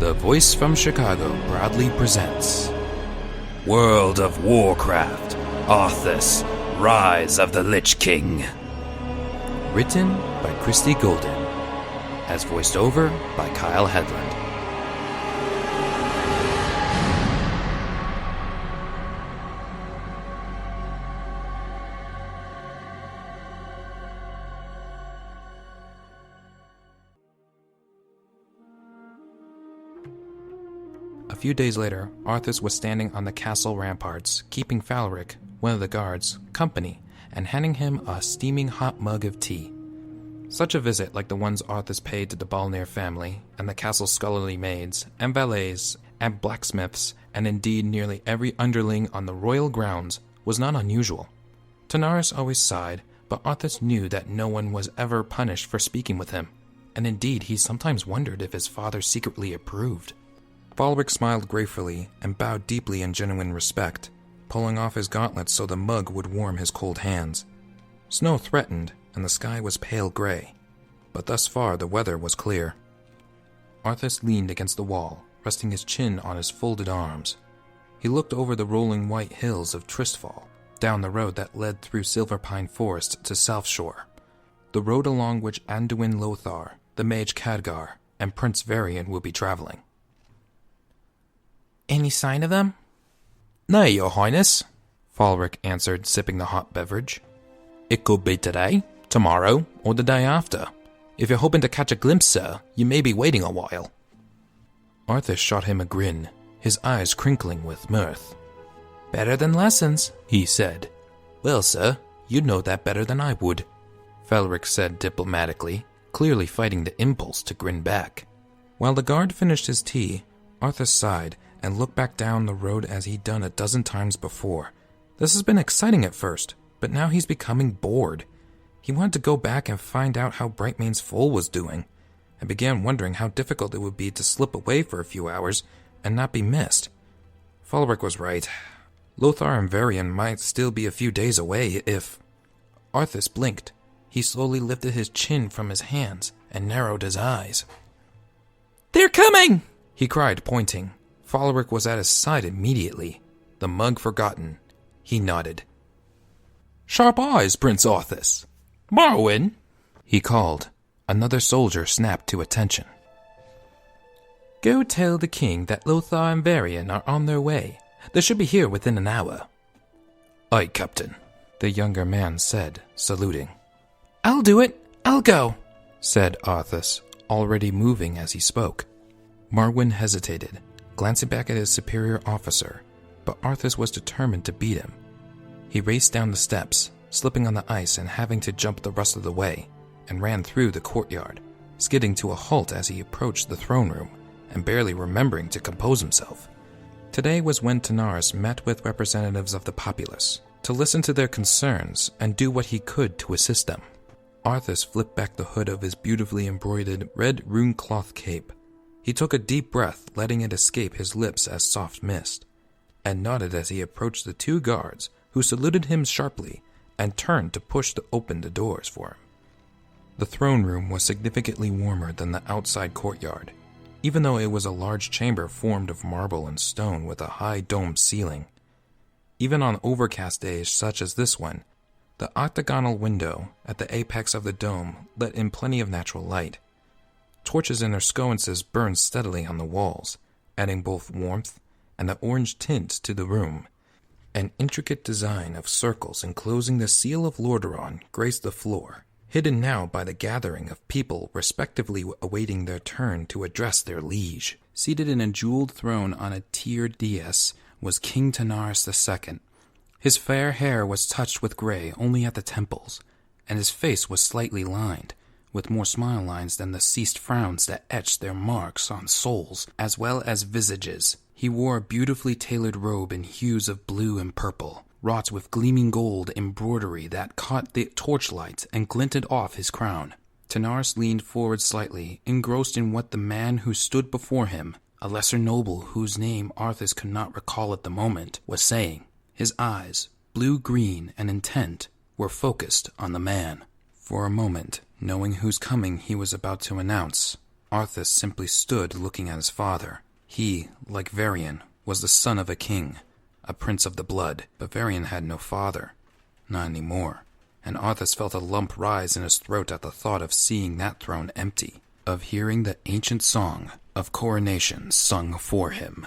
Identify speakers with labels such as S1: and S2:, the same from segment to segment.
S1: The Voice from Chicago proudly presents World of Warcraft, Arthas, Rise of the Lich King. Written by Christy Golden, as voiced over by Kyle Headland. A few days later, Arthas was standing on the castle ramparts, keeping Falric, one of the guards, company, and handing him a steaming hot mug of tea. Such a visit, like the ones Arthas paid to the Balnir family, and the castle's scholarly maids, and valets, and blacksmiths, and indeed nearly every underling on the royal grounds, was not unusual. Tanaris always sighed, but Arthas knew that no one was ever punished for speaking with him, and indeed he sometimes wondered if his father secretly approved. Falric smiled gratefully and bowed deeply in genuine respect, pulling off his gauntlets so the mug would warm his cold hands. Snow threatened, and the sky was pale gray, but thus far the weather was clear. Arthas leaned against the wall, resting his chin on his folded arms. He looked over the rolling white hills of Tristfall, down the road that led through Silverpine Forest to South Shore, the road along which Anduin Lothar, the Mage Khadgar, and Prince Varian will be traveling. "Any sign of them?" "Nay, your highness," Falric answered, sipping the hot beverage. "It could be today, tomorrow, or the day after. If you're hoping to catch a glimpse, sir, you may be waiting a while." Arthas shot him a grin, his eyes crinkling with mirth. "Better than lessons," he said. "Well, sir, you'd know that better than I would," Falric said diplomatically, clearly fighting the impulse to grin back. While the guard finished his tea, Arthas sighed and looked back down the road as he'd done a dozen times before. This has been exciting at first, but now he's becoming bored. He wanted to go back and find out how Brightmane's foal was doing, and began wondering how difficult it would be to slip away for a few hours and not be missed. Falric was right. Lothar and Varian might still be a few days away if... Arthas blinked. He slowly lifted his chin from his hands and narrowed his eyes. "They're coming!" he cried, pointing. Falric was at his side immediately, the mug forgotten. He nodded. "Sharp eyes, Prince Arthas. Marwyn!" he called. Another soldier snapped to attention. "Go tell the king that Lothar and Varian are on their way. They should be here within an hour." "Aye, Captain," the younger man said, saluting. "I'll do it. I'll go," said Arthas, already moving as he spoke. Marwyn hesitated, glancing back at his superior officer, but Arthas was determined to beat him. He raced down the steps, slipping on the ice and having to jump the rest of the way, and ran through the courtyard, skidding to a halt as he approached the throne room, and barely remembering to compose himself. Today was when Tanaris met with representatives of the populace, to listen to their concerns and do what he could to assist them. Arthas flipped back the hood of his beautifully embroidered red rune cloth cape. He took a deep breath, letting it escape his lips as soft mist, and nodded as he approached the two guards, who saluted him sharply and turned to push open the doors for him. The throne room was significantly warmer than the outside courtyard, even though it was a large chamber formed of marble and stone with a high domed ceiling. Even on overcast days such as this one, the octagonal window at the apex of the dome let in plenty of natural light. Torches in their sconces burned steadily on the walls, adding both warmth and the orange tint to the room. An intricate design of circles enclosing the seal of Lordaeron graced the floor, hidden now by the gathering of people respectively awaiting their turn to address their liege. Seated in a jeweled throne on a tiered dais was King Tanaris II. His fair hair was touched with gray only at the temples, and his face was slightly lined, with more smile lines than the ceased frowns that etched their marks on souls as well as visages. He wore a beautifully tailored robe in hues of blue and purple, wrought with gleaming gold embroidery that caught the torchlight and glinted off his crown. Tanaris leaned forward slightly, engrossed in what the man who stood before him, a lesser noble whose name Arthas could not recall at the moment, was saying. His eyes, blue-green and intent, were focused on the man. For a moment, knowing whose coming he was about to announce, Arthas simply stood looking at his father. He, like Varian, was the son of a king, a prince of the blood, but Varian had no father. Not anymore. And Arthas felt a lump rise in his throat at the thought of seeing that throne empty, of hearing the ancient song of coronation sung for him.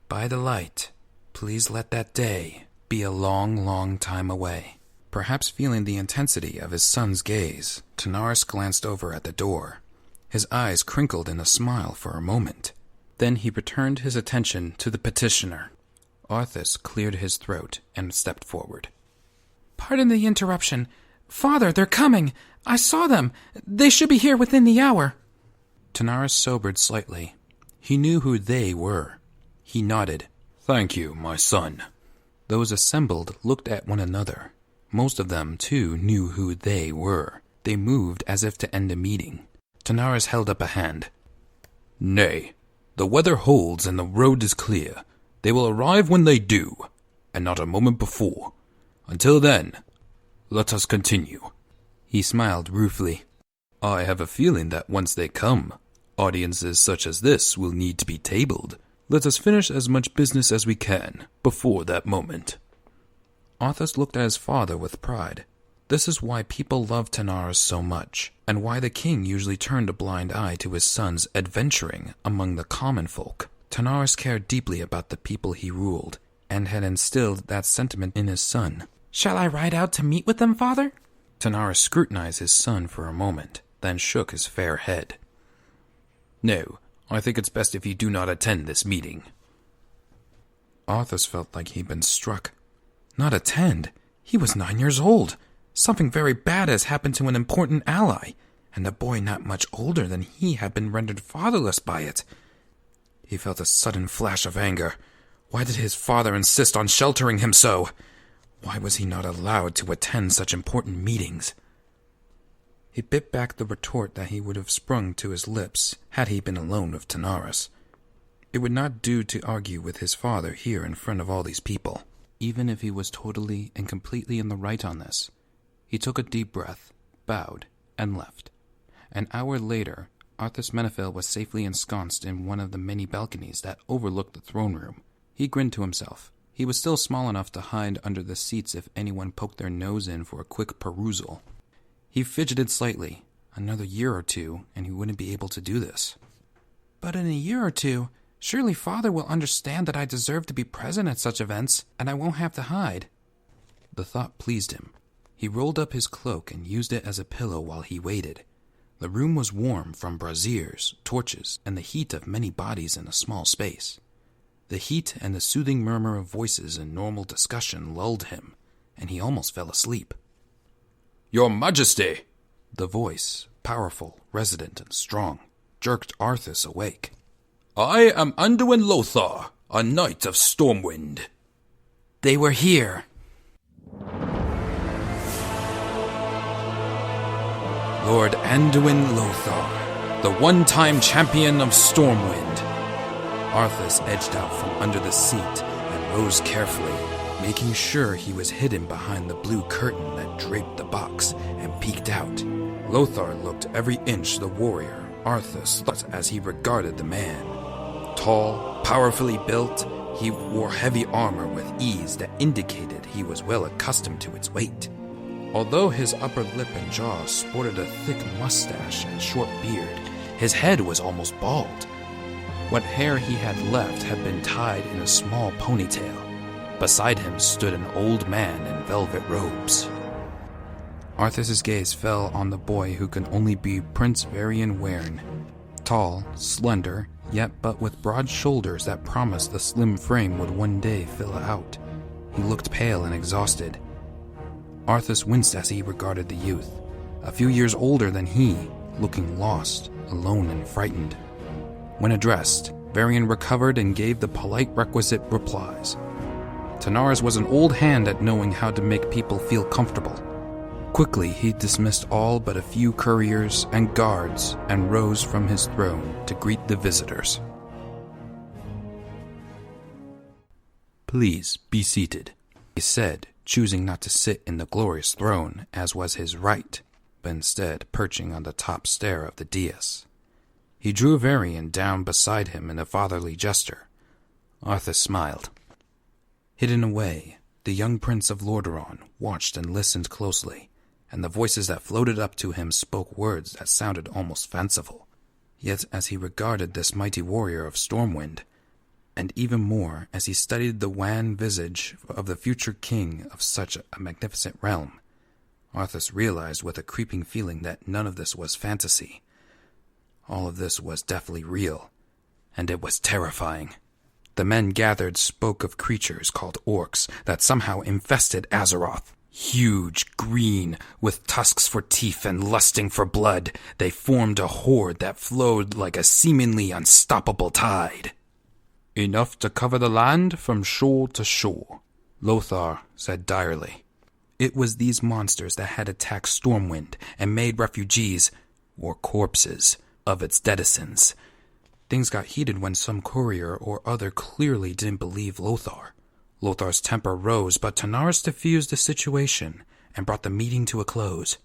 S1: By the light, please let that day be a long, long time away. Perhaps feeling the intensity of his son's gaze, Tanaris glanced over at the door. His eyes crinkled in a smile for a moment. Then he returned his attention to the petitioner. Arthas cleared his throat and stepped forward.
S2: Pardon the interruption. Father, they're coming. I saw them. They should be here within the hour.
S1: Tanaris sobered slightly. He knew who they were. He nodded. Thank you, my son. Those assembled looked at one another. Most of them, too, knew who they were. They moved as if to end a meeting. Tanaris held up a hand. Nay, the weather holds and the road is clear. They will arrive when they do, and not a moment before. Until then, let us continue. He smiled ruefully. I have a feeling that once they come, audiences such as this will need to be tabled. Let us finish as much business as we can before that moment. Arthas looked at his father with pride. This is why people loved Tanaris so much, and why the king usually turned a blind eye to his sons adventuring among the common folk. Tanaris cared deeply about the people he ruled, and had instilled that sentiment in his son.
S2: Shall I ride out to meet with them, father?
S1: Tanaris scrutinized his son for a moment, then shook his fair head. No, I think it's best if you do not attend this meeting. Arthas felt like he'd been struck. Not attend? He was 9 years old. Something very bad has happened to an important ally, and a boy not much older than he had been rendered fatherless by it. He felt a sudden flash of anger. Why did his father insist on sheltering him so? Why was he not allowed to attend such important meetings? He bit back the retort that he would have sprung to his lips had he been alone with Tanaris. It would not do to argue with his father here in front of all these people, even if he was totally and completely in the right on this. He took a deep breath, bowed, and left. An hour later, Arthas Menethil was safely ensconced in one of the many balconies that overlooked the throne room. He grinned to himself. He was still small enough to hide under the seats if anyone poked their nose in for a quick perusal. He fidgeted slightly. Another year or two, and he wouldn't be able to do this.
S2: But in a year or two, surely father will understand that I deserve to be present at such events, and I won't have to hide.
S1: The thought pleased him. He rolled up his cloak and used it as a pillow while he waited. The room was warm from braziers, torches, and the heat of many bodies in a small space. The heat and the soothing murmur of voices in normal discussion lulled him, and he almost fell asleep. Your Majesty! The voice, powerful, resonant, and strong, jerked Arthas awake. I am Anduin Lothar, a knight of Stormwind.
S2: They were here.
S1: Lord Anduin Lothar, the one-time champion of Stormwind. Arthas edged out from under the seat and rose carefully, making sure he was hidden behind the blue curtain that draped the box, and peeked out. Lothar looked every inch the warrior Arthas thought as he regarded the man. Tall, powerfully built, he wore heavy armor with ease that indicated he was well accustomed to its weight. Although his upper lip and jaw sported a thick mustache and short beard, his head was almost bald. What hair he had left had been tied in a small ponytail. Beside him stood an old man in velvet robes. Arthas' gaze fell on the boy who could only be Prince Varian Wern. Tall, slender, yet but with broad shoulders that promised the slim frame would one day fill out. He looked pale and exhausted. Arthas winced as he regarded the youth, a few years older than he, looking lost, alone and frightened. When addressed, Varian recovered and gave the polite requisite replies. Tanaris was an old hand at knowing how to make people feel comfortable. Quickly, he dismissed all but a few couriers and guards and rose from his throne to greet the visitors. Please be seated, he said, choosing not to sit in the glorious throne, as was his right, but instead perching on the top stair of the dais. He drew Varian down beside him in a fatherly gesture. Arthas smiled. Hidden away, the young prince of Lordaeron watched and listened closely, and the voices that floated up to him spoke words that sounded almost fanciful. Yet as he regarded this mighty warrior of Stormwind, and even more as he studied the wan visage of the future king of such a magnificent realm, Arthas realized with a creeping feeling that none of this was fantasy. All of this was definitely real, and it was terrifying. The men gathered spoke of creatures called orcs that somehow infested Azeroth. Huge, green, with tusks for teeth and lusting for blood, they formed a horde that flowed like a seemingly unstoppable tide. "Enough to cover the land from shore to shore," Lothar said direly. It was these monsters that had attacked Stormwind and made refugees, or corpses, of its denizens. Things got heated when some courier or other clearly didn't believe Lothar. Lothar's temper rose, but Tanaris diffused the situation and brought the meeting to a close.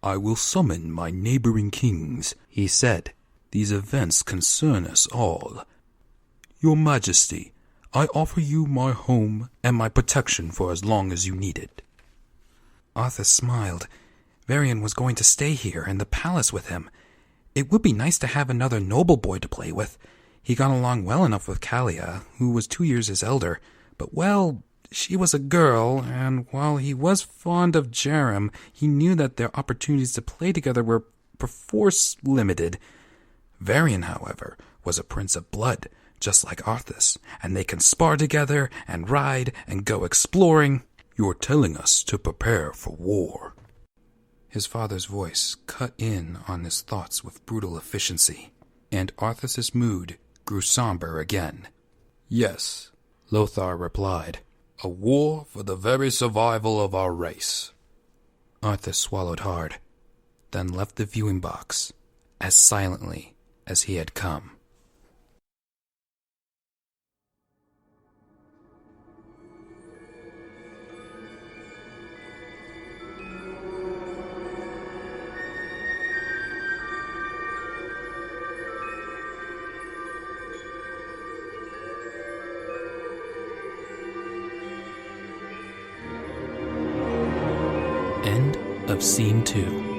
S1: "I will summon my neighboring kings," he said. "These events concern us all. Your Majesty, I offer you my home and my protection for as long as you need it."
S2: Arthas smiled. Varian was going to stay here in the palace with him. It would be nice to have another noble boy to play with. He got along well enough with Kalia, who was 2 years his elder, but well, she was a girl, and while he was fond of Jerem, he knew that their opportunities to play together were perforce limited. Varian, however, was a prince of blood, just like Arthas, and they can spar together and ride and go exploring.
S1: "You're telling us to prepare for war."
S2: His father's voice cut in on his thoughts with brutal efficiency, and Arthas's mood grew somber again.
S1: "Yes," Lothar replied. "A war for the very survival of our race."
S2: Arthas swallowed hard, then left the viewing box as silently as he had come. End of Scene 2.